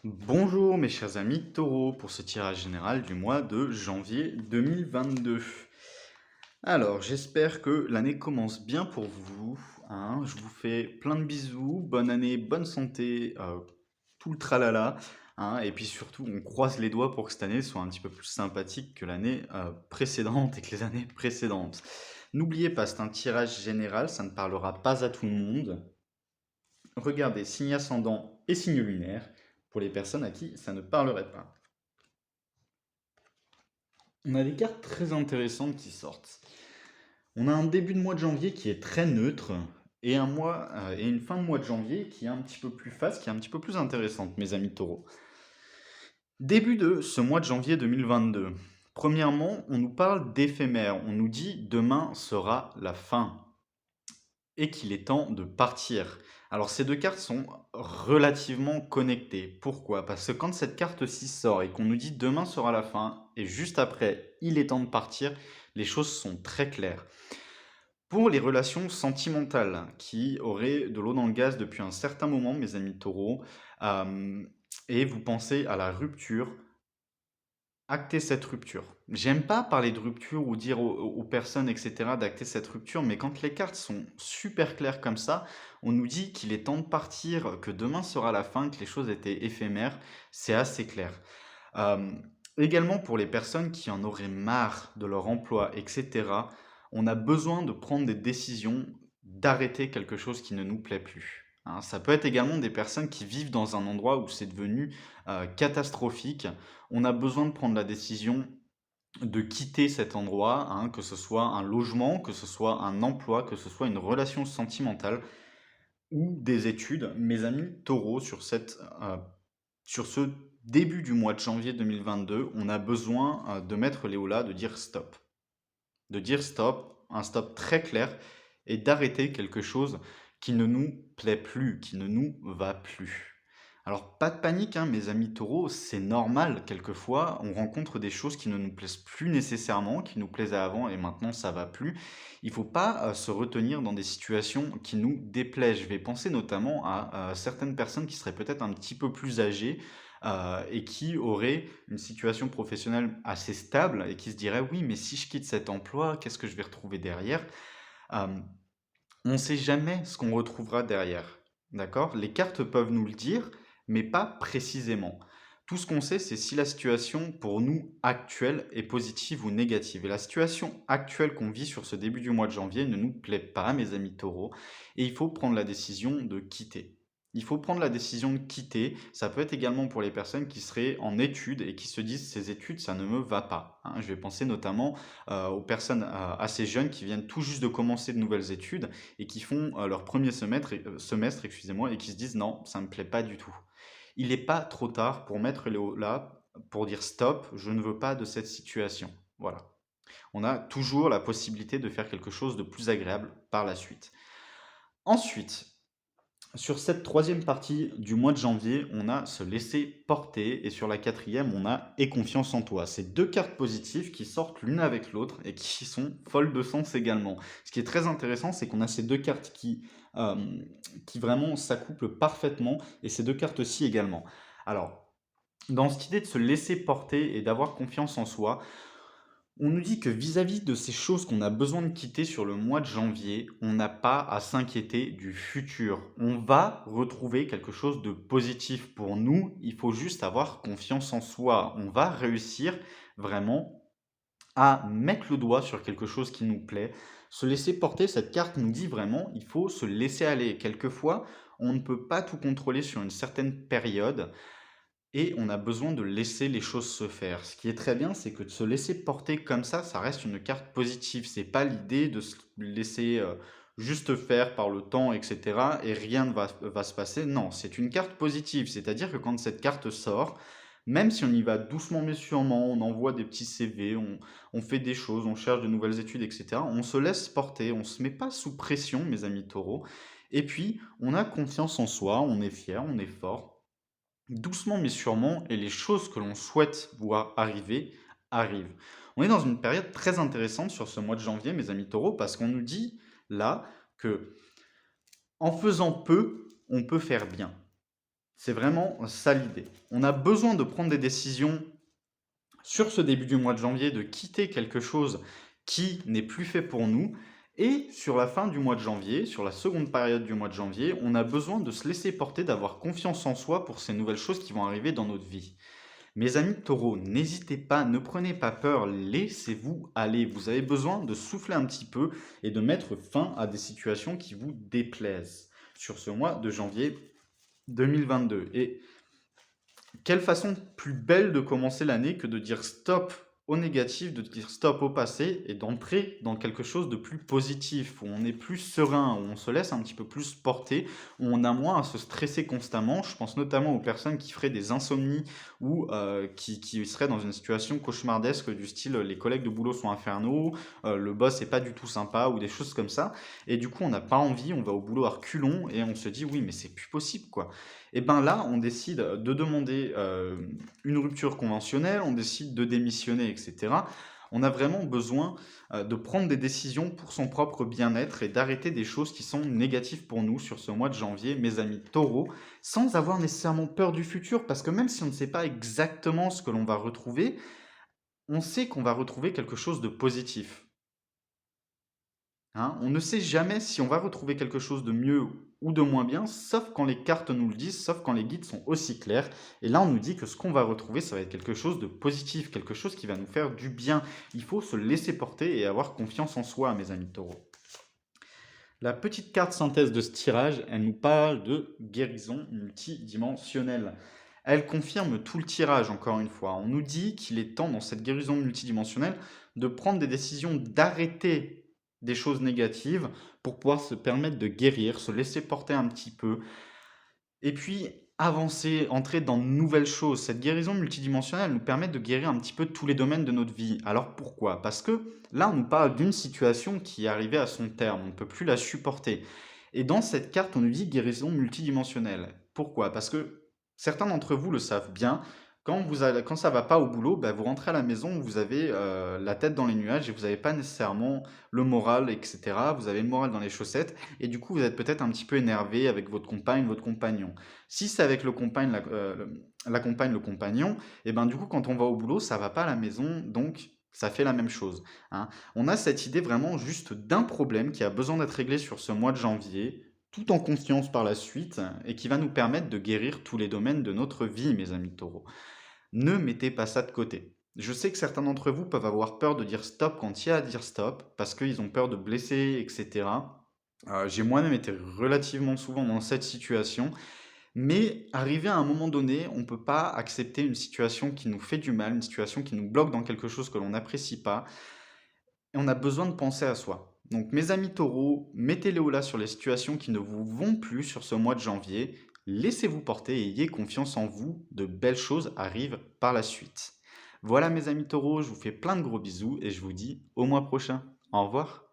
Bonjour mes chers amis taureaux pour ce tirage général du mois de janvier 2022. Alors j'espère que l'année commence bien pour vous, hein. Je vous fais plein de bisous, bonne année, bonne santé, tout le tralala, hein. Et puis surtout on croise les doigts pour que cette année soit un petit peu plus sympathique que l'année précédente et que les années précédentes. N'oubliez pas, c'est un tirage général, ça ne parlera pas à tout le monde. Regardez, signe ascendant et signe lunaire pour les personnes à qui ça ne parlerait pas. On a des cartes très intéressantes qui sortent. On a un début de mois de janvier qui est très neutre et un mois et une fin de mois de janvier qui est un petit peu plus faste, qui est un petit peu plus intéressante, mes amis taureaux. Début de ce mois de janvier 2022. Premièrement, on nous parle d'éphémère. On nous dit demain sera la fin et qu'il est temps de partir. Alors ces deux cartes sont relativement connectées. Pourquoi? Parce que quand cette carte-ci sort et qu'on nous dit demain sera la fin et juste après il est temps de partir, les choses sont très claires. Pour les relations sentimentales qui auraient de l'eau dans le gaz depuis un certain moment, mes amis taureaux, et vous pensez à la rupture, acter cette rupture. J'aime pas parler de rupture ou dire aux personnes, etc., d'acter cette rupture, mais quand les cartes sont super claires comme ça, on nous dit qu'il est temps de partir, que demain sera la fin, que les choses étaient éphémères, c'est assez clair. Euh, Également pour les personnes qui en auraient marre de leur emploi, etc., on a besoin de prendre des décisions, d'arrêter quelque chose qui ne nous plaît plus. Hein, ça peut être également des personnes qui vivent dans un endroit où c'est devenu catastrophique. On a besoin de prendre la décision de quitter cet endroit, hein, que ce soit un logement, que ce soit un emploi, que ce soit une relation sentimentale ou des études. Mes amis taureaux, sur ce début du mois de janvier 2022, on a besoin de mettre les hauts-là, de dire stop. De dire stop, un stop très clair, et d'arrêter quelque chose qui ne nous plaît plus, qui ne nous va plus. Alors, pas de panique, hein, mes amis taureaux, c'est normal, quelquefois, on rencontre des choses qui ne nous plaisent plus nécessairement, qui nous plaisaient avant et maintenant ça va plus. Il ne faut pas se retenir dans des situations qui nous déplaisent. Je vais penser notamment à certaines personnes qui seraient peut-être un petit peu plus âgées et qui auraient une situation professionnelle assez stable et qui se diraient oui, mais si je quitte cet emploi, qu'est-ce que je vais retrouver derrière? Euh, on ne sait jamais ce qu'on retrouvera derrière. D'accord? Les cartes peuvent nous le dire, mais pas précisément. Tout ce qu'on sait, c'est si la situation pour nous actuelle est positive ou négative. Et la situation actuelle qu'on vit sur ce début du mois de janvier ne nous plaît pas, mes amis taureaux, et il faut prendre la décision de quitter. Il faut prendre la décision de quitter. Ça peut être également pour les personnes qui seraient en études et qui se disent ces études, ça ne me va pas. Hein. Je vais penser notamment aux personnes assez jeunes qui viennent tout juste de commencer de nouvelles études et qui font leur premier semestre, excusez-moi, et qui se disent non, ça ne me plaît pas du tout. Il n'est pas trop tard pour mettre les hauts là, pour dire stop, je ne veux pas de cette situation. Voilà. On a toujours la possibilité de faire quelque chose de plus agréable par la suite. Ensuite, sur cette troisième partie du mois de janvier, on a se laisser porter et sur la quatrième, on a et confiance en toi. C'est deux cartes positives qui sortent l'une avec l'autre et qui sont folles de sens également. Ce qui est très intéressant, c'est qu'on a ces deux cartes qui vraiment s'accouplent parfaitement et ces deux cartes-ci également. Alors, dans cette idée de se laisser porter et d'avoir confiance en soi, on nous dit que vis-à-vis de ces choses qu'on a besoin de quitter sur le mois de janvier, on n'a pas à s'inquiéter du futur. On va retrouver quelque chose de positif pour nous. Il faut juste avoir confiance en soi. On va réussir vraiment à mettre le doigt sur quelque chose qui nous plaît. Se laisser porter, cette carte nous dit vraiment, il faut se laisser aller. Quelquefois, on ne peut pas tout contrôler sur une certaine période. Et on a besoin de laisser les choses se faire. Ce qui est très bien, c'est que de se laisser porter comme ça reste une carte positive. C'est pas l'idée de se laisser juste faire par le temps, etc. et rien ne va se passer. Non, c'est une carte positive. C'est-à-dire que quand cette carte sort, même si on y va doucement mais sûrement, on envoie des petits CV, on fait des choses, on cherche de nouvelles études, etc. On se laisse porter, on se met pas sous pression, mes amis taureaux. Et puis, on a confiance en soi, on est fier, on est fort doucement mais sûrement, et les choses que l'on souhaite voir arriver, arrivent. On est dans une période très intéressante sur ce mois de janvier, mes amis taureaux, parce qu'on nous dit là que en faisant peu, on peut faire bien. C'est vraiment ça l'idée. On a besoin de prendre des décisions sur ce début du mois de janvier, de quitter quelque chose qui n'est plus fait pour nous. Et sur la fin du mois de janvier, sur la seconde période du mois de janvier, on a besoin de se laisser porter, d'avoir confiance en soi pour ces nouvelles choses qui vont arriver dans notre vie. Mes amis taureaux, n'hésitez pas, ne prenez pas peur, laissez-vous aller. Vous avez besoin de souffler un petit peu et de mettre fin à des situations qui vous déplaisent sur ce mois de janvier 2022. Et quelle façon plus belle de commencer l'année que de dire stop au négatif, de dire stop au passé et d'entrer dans quelque chose de plus positif, où on est plus serein, où on se laisse un petit peu plus porter, où on a moins à se stresser constamment. Je pense notamment aux personnes qui feraient des insomnies ou qui seraient dans une situation cauchemardesque du style les collègues de boulot sont infernaux, le boss est pas du tout sympa ou des choses comme ça. Et du coup, on n'a pas envie, on va au boulot à reculons et on se dit oui, mais c'est plus possible quoi. Et ben là, on décide de demander une rupture conventionnelle, on décide de démissionner, etc. On a vraiment besoin de prendre des décisions pour son propre bien-être et d'arrêter des choses qui sont négatives pour nous sur ce mois de janvier, mes amis taureaux, sans avoir nécessairement peur du futur, parce que même si on ne sait pas exactement ce que l'on va retrouver, on sait qu'on va retrouver quelque chose de positif. Hein, on ne sait jamais si on va retrouver quelque chose de mieux ou de moins bien, sauf quand les cartes nous le disent, sauf quand les guides sont aussi clairs. Et là, on nous dit que ce qu'on va retrouver, ça va être quelque chose de positif, quelque chose qui va nous faire du bien. Il faut se laisser porter et avoir confiance en soi, mes amis taureaux. La petite carte synthèse de ce tirage, elle nous parle de guérison multidimensionnelle. Elle confirme tout le tirage, encore une fois. On nous dit qu'il est temps, dans cette guérison multidimensionnelle, de prendre des décisions, d'arrêter des choses négatives pour pouvoir se permettre de guérir, se laisser porter un petit peu, et puis avancer, entrer dans de nouvelles choses. Cette guérison multidimensionnelle nous permet de guérir un petit peu tous les domaines de notre vie. Alors pourquoi? Parce que là, on nous parle d'une situation qui est arrivée à son terme, on ne peut plus la supporter. Et dans cette carte, on nous dit guérison multidimensionnelle. Pourquoi? Parce que certains d'entre vous le savent bien, quand ça va pas au boulot, bah, vous rentrez à la maison, vous avez la tête dans les nuages et vous n'avez pas nécessairement le moral, etc. Vous avez le moral dans les chaussettes et du coup, vous êtes peut-être un petit peu énervé avec votre compagne, votre compagnon. Si c'est avec la compagne, le compagnon, et ben du coup, quand on va au boulot, ça va pas à la maison, donc ça fait la même chose. Hein. On a cette idée vraiment juste d'un problème qui a besoin d'être réglé sur ce mois de janvier, tout en conscience par la suite, et qui va nous permettre de guérir tous les domaines de notre vie, mes amis taureaux. Ne mettez pas ça de côté. Je sais que certains d'entre vous peuvent avoir peur de dire stop quand il y a à dire stop, parce qu'ils ont peur de blesser, etc. J'ai moi-même été relativement souvent dans cette situation, mais arrivé à un moment donné, on ne peut pas accepter une situation qui nous fait du mal, une situation qui nous bloque dans quelque chose que l'on n'apprécie pas, et on a besoin de penser à soi. Donc mes amis taureaux, mettez les hauts là sur les situations qui ne vous vont plus sur ce mois de janvier, laissez-vous porter et ayez confiance en vous, de belles choses arrivent par la suite. Voilà mes amis taureaux, je vous fais plein de gros bisous et je vous dis au mois prochain. Au revoir.